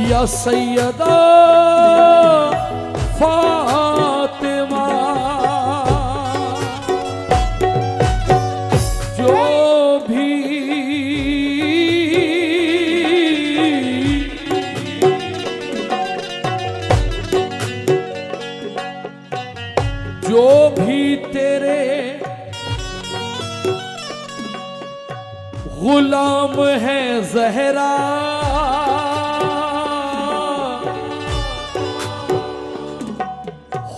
या सैयदा फातिमा, जो भी तेरे गुलाम है ज़हरा,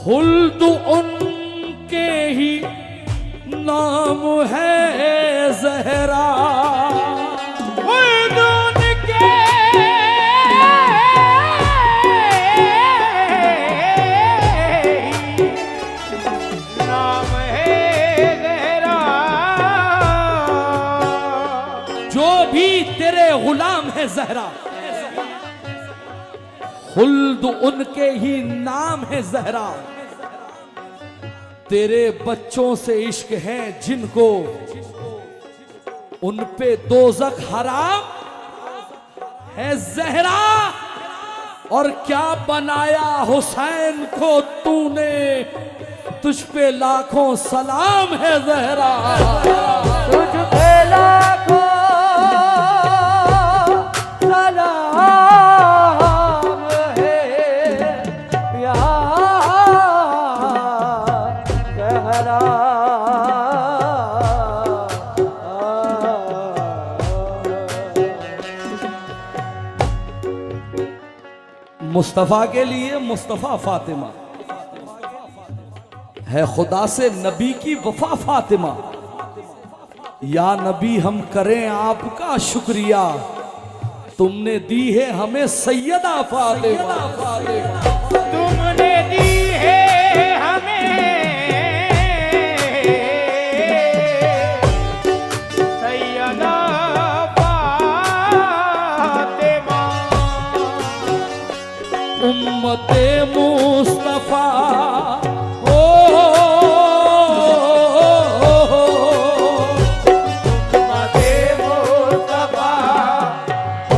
खुल्द उनके ही नाम है ज़हरा, खुल्द उनके नाम है ज़हरा। जो भी तेरे गुलाम है ज़हरा, खुल्द उनके ही नाम है ज़हरा। तेरे बच्चों से इश्क है जिनको, उन पे दोज़ख हराम है ज़हरा। और क्या बनाया हुसैन को तूने, तुझ पे लाखों सलाम है ज़हरा। तुझ पे लाखों मुस्तफ़ा के लिए मुस्तफ़ा फातिमा है, खुदा से नबी की वफा फातिमा। या नबी हम करें आपका शुक्रिया, तुमने दी है हमें सैयदा फातिमा। तुमने दी है हमें सैयदा फातिमा। उम्मते मुस्तफा ओ उम्मते मुस्तफा ओ।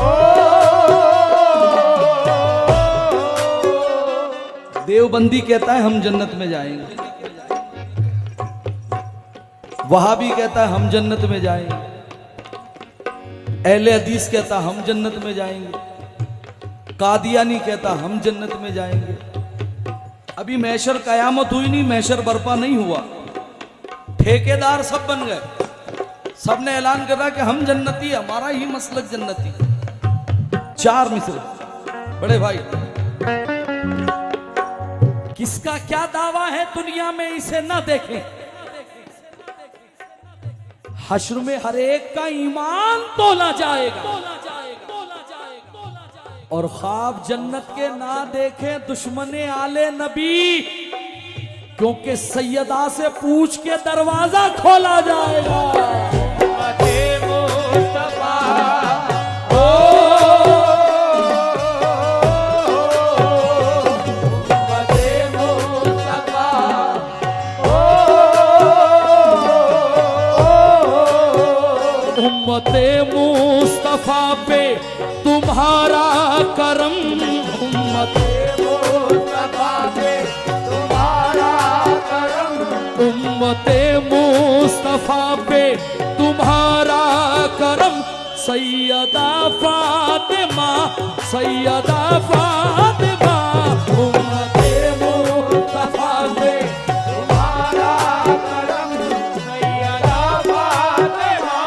देवबंदी कहता है हम जन्नत में जाएंगे, वहाबी कहता है हम जन्नत में जाएंगे, अहले हदीस कहता हम जन्नत में जाएंगे, कादियानी कहता हम जन्नत में जाएंगे। अभी महशर कयामत हुई नहीं, महशर बर्पा नहीं हुआ, ठेकेदार सब बन गए, सब ने ऐलान कर रहा कि हम जन्नती, हमारा ही मसलक जन्नती। चार मिसरे बड़े भाई, किसका क्या दावा है दुनिया में इसे ना देखें। हश्र में हर एक का ईमान तोला जाएगा, और ख्वाब जन्नत के ना देखें दुश्मने आले नबी, क्योंकि सैयदा से पूछ के दरवाजा खोला जाएगा। उम्मते मुस्तफा पे तुम्हारा करम, उम्मते मुस्तफा पे तुम्हारा करम, उम्मते मुस्तफा पे तुम्हारा करम। सैयदा फातिमा, सैयदा फातिमा, उम्मते मुस्तफा पे तुम्हारा करम, सैयदा फातिमा।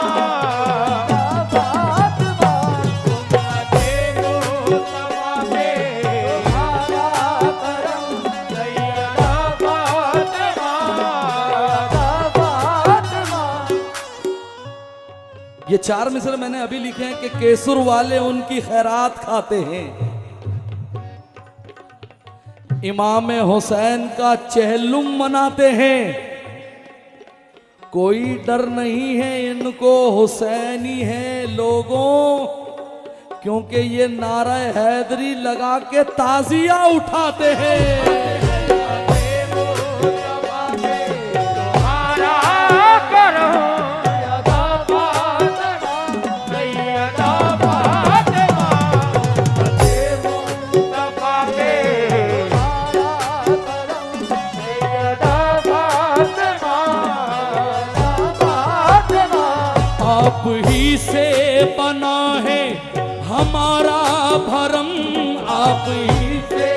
ये चार मिसरे मैंने अभी लिखे हैं कि केसुर वाले उनकी खैरात खाते हैं, इमाम हुसैन का चहलुम मनाते हैं। कोई डर नहीं है इनको, हुसैनी है लोगों, क्योंकि ये नारा हैदरी लगा के ताजिया उठाते हैं। से बना है हमारा भरम, आप ही से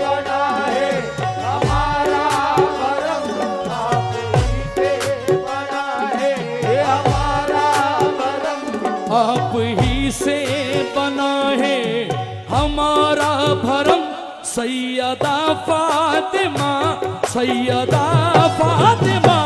बना है हमारा भरम, आप ही से बना है हमारा भरम, आप ही से बना है हमारा भरम। सैयदा फातिमा, सैयदा फातिमा,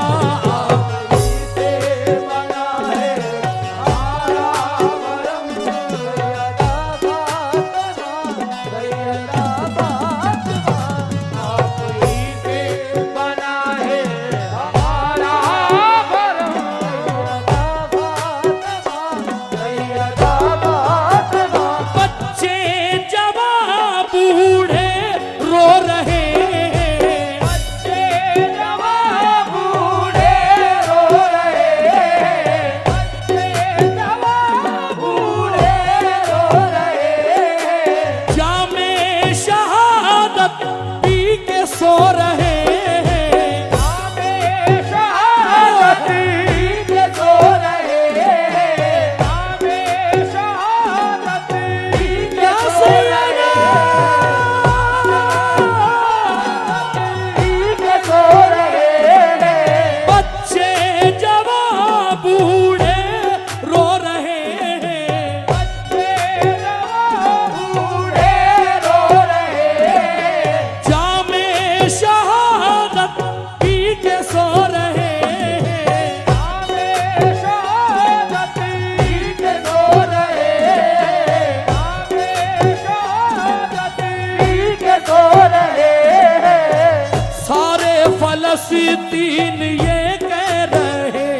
फलस्तीन ये कह रहे,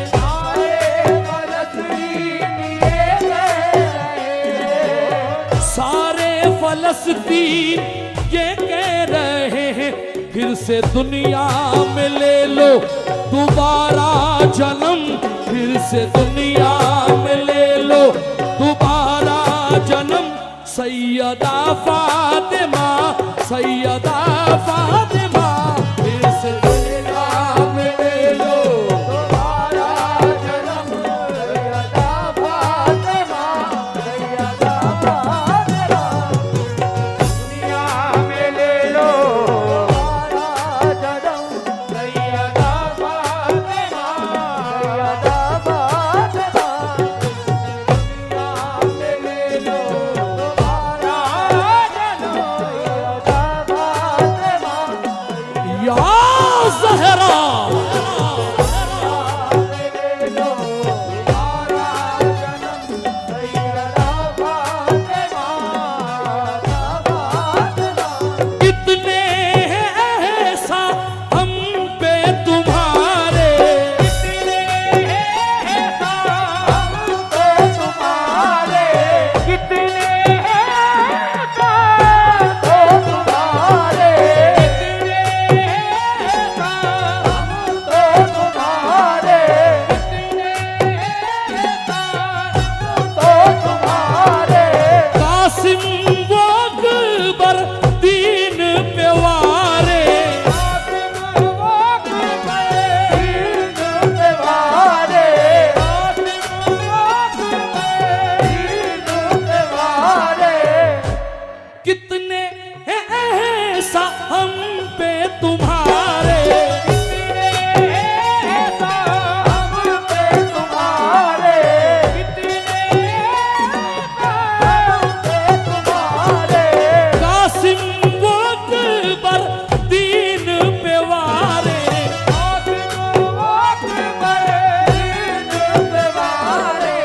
सारे फलस्तीन ये कह रहे, सारे फलस्तीन ये कह रहे हैं, फिर से दुनिया में ले लो दोबारा जन्म, फिर से दुनिया में ले लो दोबारा जन्म। सैयदा फातिमा, सैयदा फातिमा, फिर से दुनिया में ले लो दोबारा जन्म। सैयदा फातिमा, सैयदा फातिमा, दुनिया में ले लो दोबारा जन्म। सैयदा फातिमा, सैयदा फातिमा, दुनिया में ले लो दोबारा जन्म। सैयदा फातिमा, या ज़हरा, कितने हैं ऐसा हम पे तुम्हारे, कितने हैं ऐसा हम पे तुम्हारे, कितने हैं ऐसा तो तुम्हारे, कितने हैं ऐसा हम तो तुम्हारे, कितने हैं ऐसा हम तो तुम्हारे। कासिम वो अकबर दीन पे वारे, कासिम वो अकबर दीन पे वारे, कासिम वो अकबर दीन पे वारे। कितने हैं ऐसा हम पे तुम्हारे, कितने ऐसा हम पे तुम्हारे, कितने ऐसा हम पे तुम्हारे। कासिम वो अकबर दीन पे वारे, कासिम वो अकबर दीन पे वारे,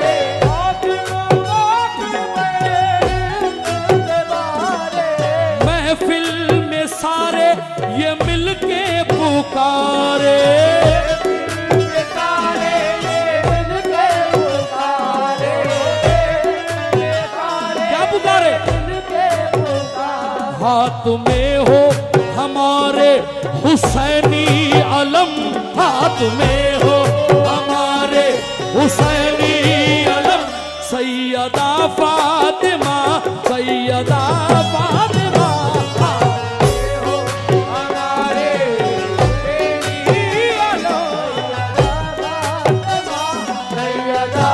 कासिम वो अकबर दीन पे वारे। महफिल में सारे ये मिलके पुकारे, सारे ये मिलके पुकारे, क्या पुकारे? मिलके पुकारे। हाथ में हो हमारे हुसैनी अलम, हाथ में हो हमारे हुसैनी अलम। सैयदा फातिमा, सैयदा फातिमा, हमारे तेरी आलो, सैयदा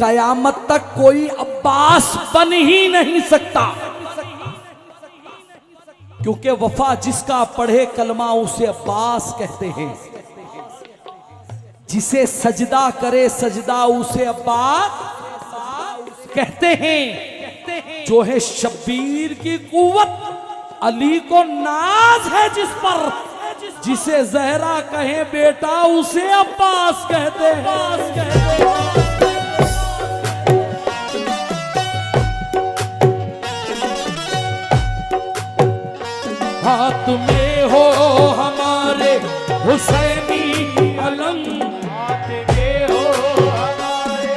कयामत तक कोई अब्बास बन ही नहीं सकता, क्योंकि वफा जिसका पढ़े कलमा उसे अब्बास कहते हैं, जिसे सजदा करे सजदा उसे अब्बास कहते हैं। जो है शब्बीर की कुव्वत, अली को नाज है जिस पर, जिसे जहरा कहे बेटा उसे अब्बास कहते हैं। हाथ में हो हमारे हुसैनी अलम, हाथ में हो हमारे।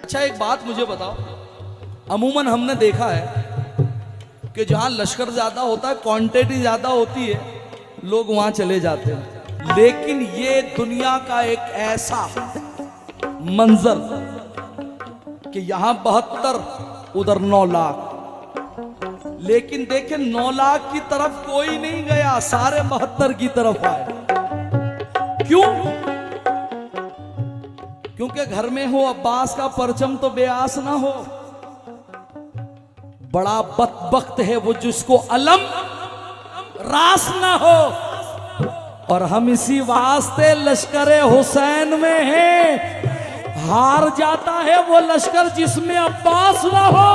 अच्छा एक बात मुझे बताओ, अमूमन हमने देखा है कि जहां लश्कर ज्यादा होता है, क्वांटिटी ज्यादा होती है, लोग वहां चले जाते हैं। लेकिन ये दुनिया का एक ऐसा मंजर कि यहां 72, उधर 9 लाख, लेकिन देखें 9 लाख की तरफ कोई नहीं गया, सारे 72 की तरफ आए। क्यों? क्योंकि घर में हो अब्बास का परचम तो बेआस ना हो। बड़ा बदबख्त है वो जिसको अलम रास ना हो। और हम इसी वास्ते लश्कर हुसैन में हैं। हार जाता है वो लश्कर जिसमें अब्बास ना हो।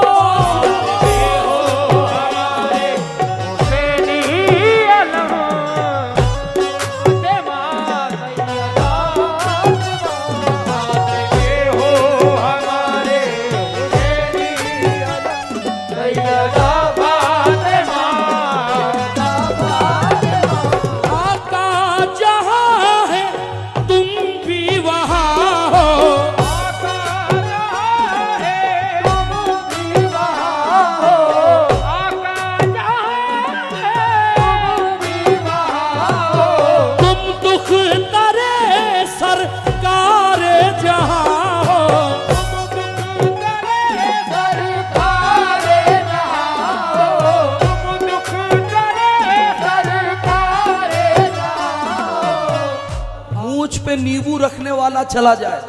नींबू रखने वाला चला जाए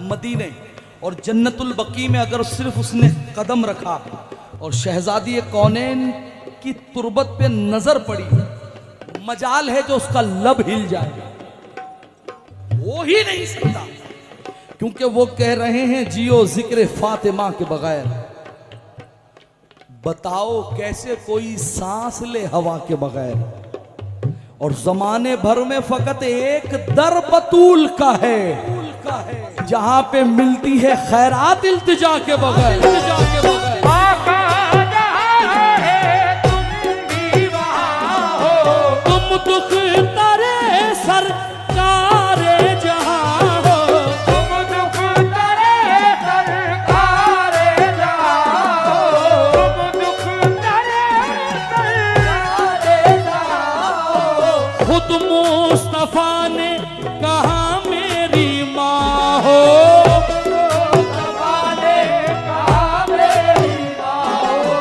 मदीने और जन्नतुल बकी में, अगर सिर्फ उसने कदम रखा और शहजादी कौनैन की तुरबत पे नजर पड़ी, मजाल है जो उसका लब हिल जाए। वो ही नहीं सकता, क्योंकि वो कह रहे हैं जियो जिक्र फातिमा के बगैर। बताओ कैसे कोई सांस ले हवा के बगैर। और जमाने भर में फकत एक दर बतूल का है, जहां पे मिलती है खैरात इल्तिजा के बगैर। तुम दुख तरे सरकारे जहां हो, तुम दुख तरे सरकारे जहां हो, तुम दुख तरे सरकारे जहां हो। खुद मुस्तफा ने कहा मेरी माँ हो, मुस्तफा ने कहा मेरी माँ हो,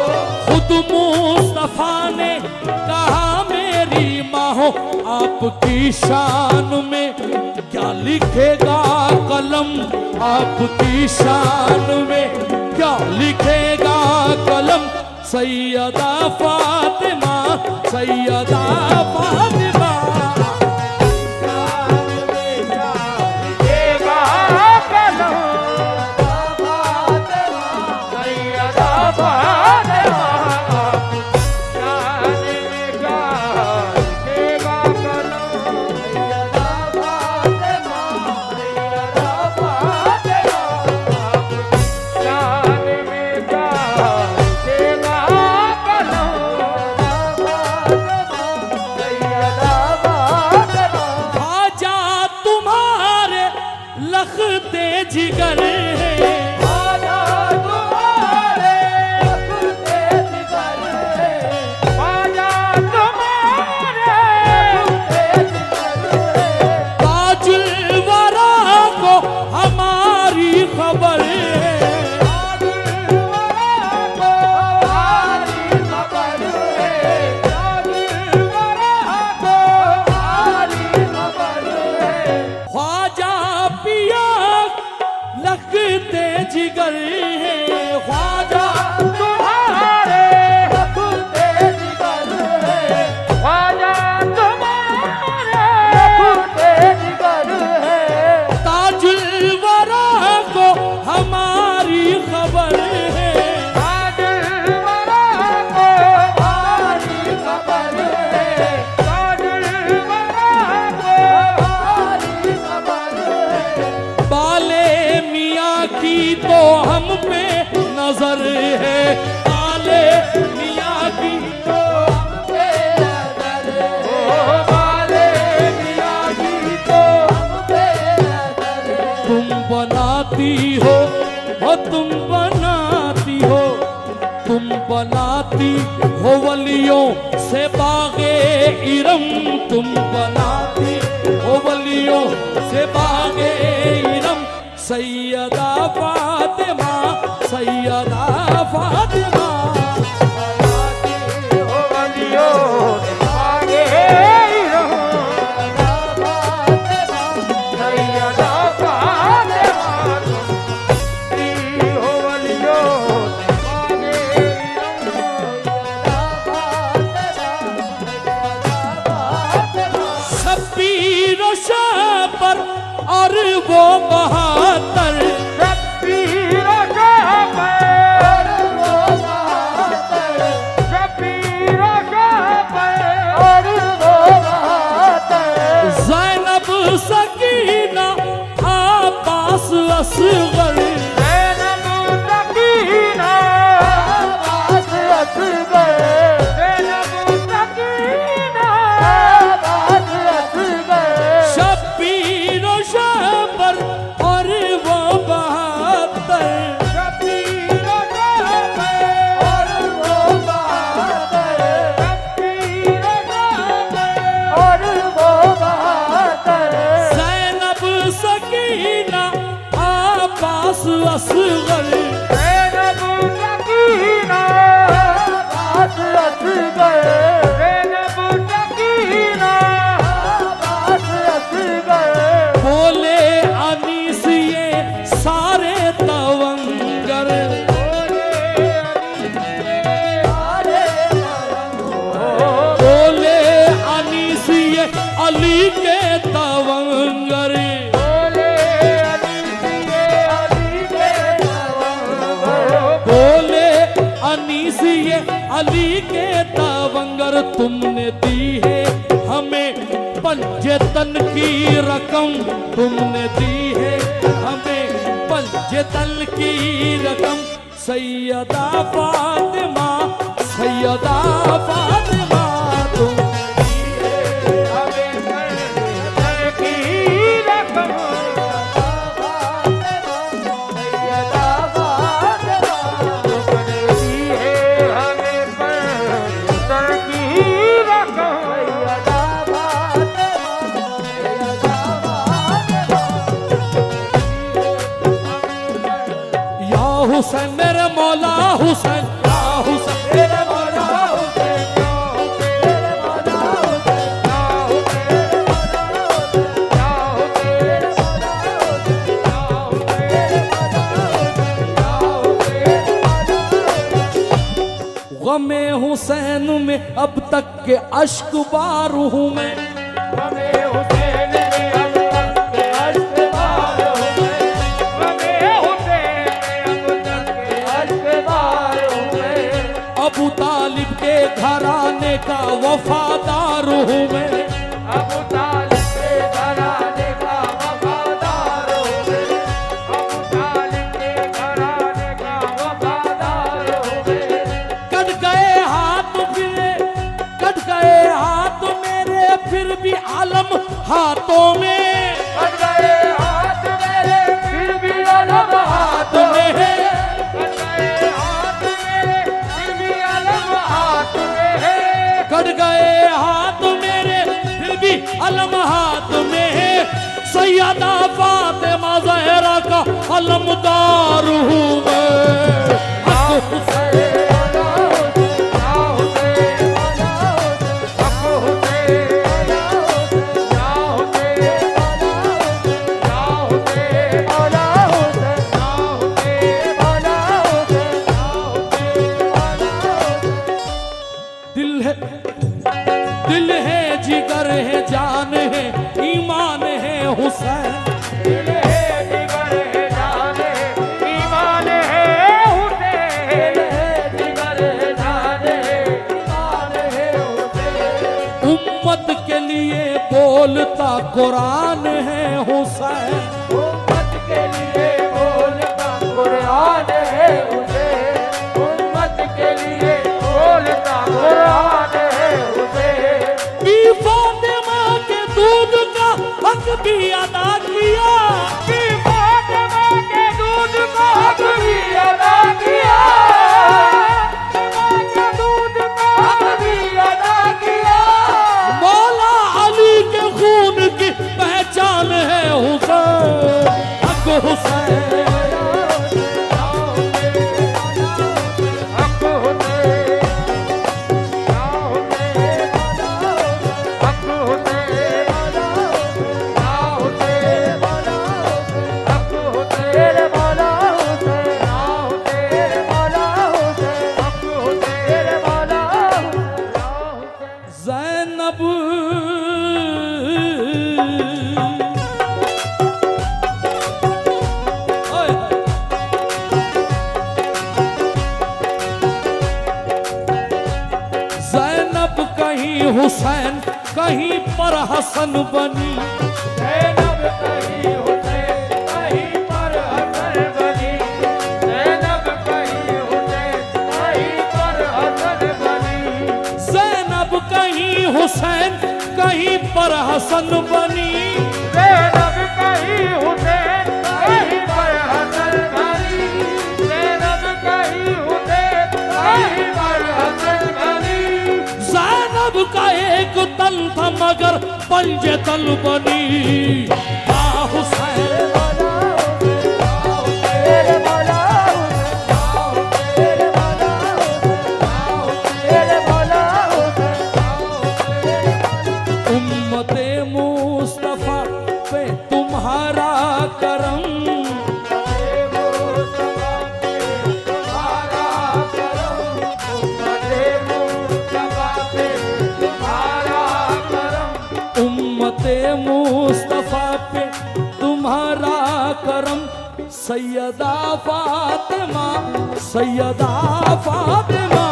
खुद मुस्तफा ने कहा मेरी माँ हो। आपकी शान में क्या लिखेगा कलम, आपकी शान में क्या लिखेगा कलम। सैयदा फातिमा, सैयदा फातिमा। जिगर है आजा तुम्हारे लखते जिगर है, आजा तुम्हारे लखते जिगर है। ताजुल वरा को हमारी खबर है, ताजुल वरा को हमारी खबर है, ताजुल वरा को हमारी खबर है। ख्वाजा पिया लख बनाती हो वो तुम बनाती हो, तुम बनाती हो वलियों से बागे इरम, तुम बनाती हो वलियों से बागे इरम। सैयदा फातिमा, सैयदा फातिमा, शब्बीर शबर और वो बहादुर, शब्बीर शबर वो बहादुर, शब्बीर शबर वो बहादुर। ज़ैनब सकीना अब्बास असगर, ज़ैनब सकीना अब्बास असगर, ज़ैनब सकीना अब्बास असगर। शब्बीर शबर और वो बहादुर, शब्बीर शबर वो बहादुर, शब्बीर शबर वो बहादुर। ज़ैनब सकीना अब्बास असगर, ज़ैनब सकीना अब्बास असगर, ज़ैनब सकीना अब्बास असगर। बोले अनीस ये सारे तवंगर, बोले अनीस ये अली के तवंगर, बोले अनीस ये अली के तवंगर। तुमने दी है हमें पंजतन की रकम, तुमने दी है हमें पंजतन की रकम। सैयदा फातिमा, सैयदा फातिमा, तुम हुसैन मेरे मौला हुसैन, या हुसैन मेरे मौला हुसैन, मेरे मौला हुसैन, मेरे मौला हुसैन, मेरे मौला हुसैन। गमे हुसैन में अब तक के अश्क बार हूँ मैं, गमे हुसैन में अब तक के अश्क बार हूँ मैं, गमे हुसैन में अब तक के अश्क बार हूँ मैं। अबू तालिब के घराने का वफादार हूँ मैं, अबू तालिब के घराने का वफादार हूँ मैं, अबू तालिब के घराने का वफादार हूँ मैं। कट गए हाथ फिरे, कट गए हाथ मेरे फिर भी आलम हाथों में, कट गए हाथ मेरे फिर भी अलग हाथ में है, कट गए हाथ मेरे फिर भी अलग हाथ में है। कट गए हाथ मेरे फिर भी अलम हाथ में है। सैयदा फातिमा ज़हरा का अलमदार हूँ मैं। दिल है जिगर है जान है ईमान है हुसैन, दिल है जिगर है जान है ईमान है हुसैन, जिगर है जान है ईमान है हुसैन। उम्मत के लिए बोलता कुरान है हुसैन, उम्मत के लिए बोलता कुरान है हुसैन, उम्मत के लिए बोलता कुरान है हुसैन। बी फातिमा दूध का हक भी अदा किया, बी फातिमा के ज़ैनब ओए, ज़ैनब कहीं हुसैन कहीं पर हसन बनी, ज़ैनब कहीं हुसैन कहीं पर हसन बनी, ज़ैनब कहीं हुसैन कहीं पर हसन बनी, ज़ैनब कहीं हुसैन कहीं पर हसन बनी, ज़ैनब कहीं हुसैन कहीं पर हसन बनी, ज़ैनब कहीं हुसैन कहीं पर हसन बनी, ज़ैनब का एक तन था मगर पंजे तन बनी। आ हुसैन तेरे मौला तेरे मौला तेरे मौला उम्मते मुस्तफा पे तुम्हारा करम, उम्मते मुस्तफा पे तुम्हारा करम, सैयदा फातिमा सैयदा फातिमा।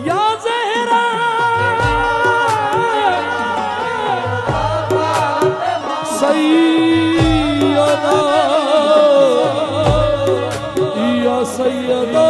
या ज़हरा सैयदा या सैयदा